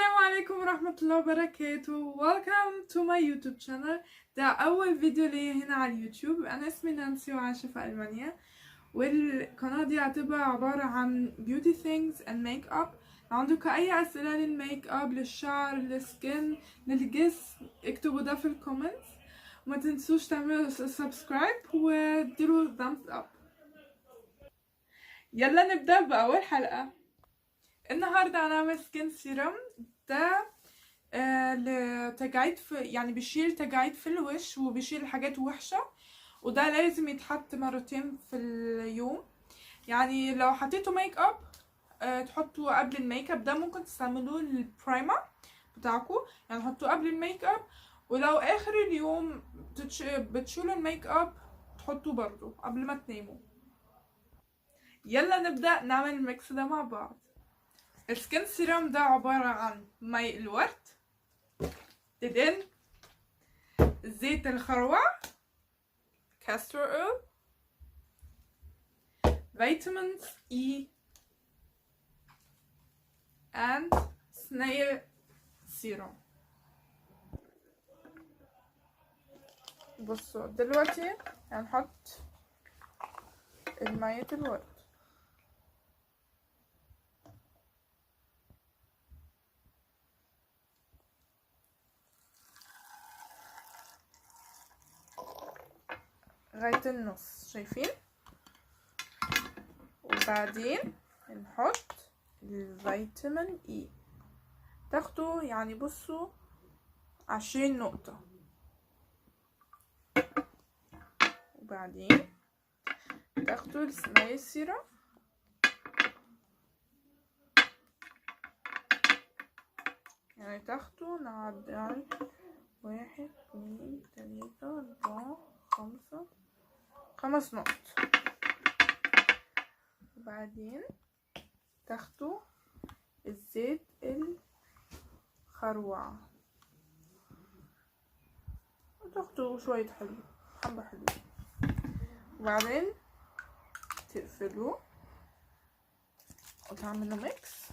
السلام عليكم ورحمة الله وبركاته. Welcome to my YouTube channel. ده أول فيديو ليا هنا على اليوتيوب. أنا اسمي نانسي وعايشة في ألمانيا، والقناة دي هتبقى عبارة عن beauty things and makeup. لو عندكم أي أسئلة للميك اب، للشعر، للسكين، للجسم، اكتبوا ده في الكومنتس. وما تنسوش تعملوا سبسكرايب واديلوا thumbs up. يلا نبدأ بأول حلقة. النهاردة هنعمل سكين سيرم. ده لتجاعيد يعني بيشيل تجاعيد في الوش وبيشيل حاجات وحشة، وده لازم يتحط مرتين في اليوم. يعني لو حطيتوا ميك اب تحطوا قبل الميك اب. ده ممكن تستعملوه للبرايمر بتاعكم، يعني حطوه قبل الميك اب. ولو اخر اليوم بتشيلوا الميك اب تحطوه برضو قبل ما تناموا. يلا نبدأ نعمل الميكس ده مع بعض. السكين سيرم ده عبارة عن ماء الورد، دهن، زيت الخروع، كاستر اويل، vitamins E and snail serum. بصوا دلوقتي هنحط المية الورد. لغاية النص، شايفين؟ وبعدين نحط الفيتامين اي، تاخدوا يعني بصوا 20 نقطة. وبعدين تاخدوا السنايل سيرم، يعني تاخدوا نعد يعني 1 2 3 4 5 5 نقط. وبعدين تاخدوا الزيت الخروع وتاخدوا شوية حبة حلوة. وبعدين تقفلوا وتعملوا ميكس.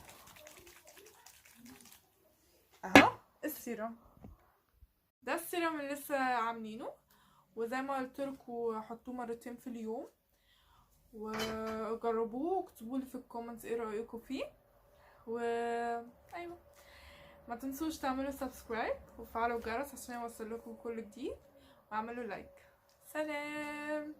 اهو السيرم ده، السيرم اللي لسه عاملينه. وزي ما قلت لكم حطوه مرتين في اليوم وجربوه واكتبوا لي في الكومنتس ايه رايكم فيه. ايوه، ما تنسوش تعملوا سبسكرايب وفعلوا الجرس عشان يوصل لكم كل جديد، واعملوا لايك. سلام.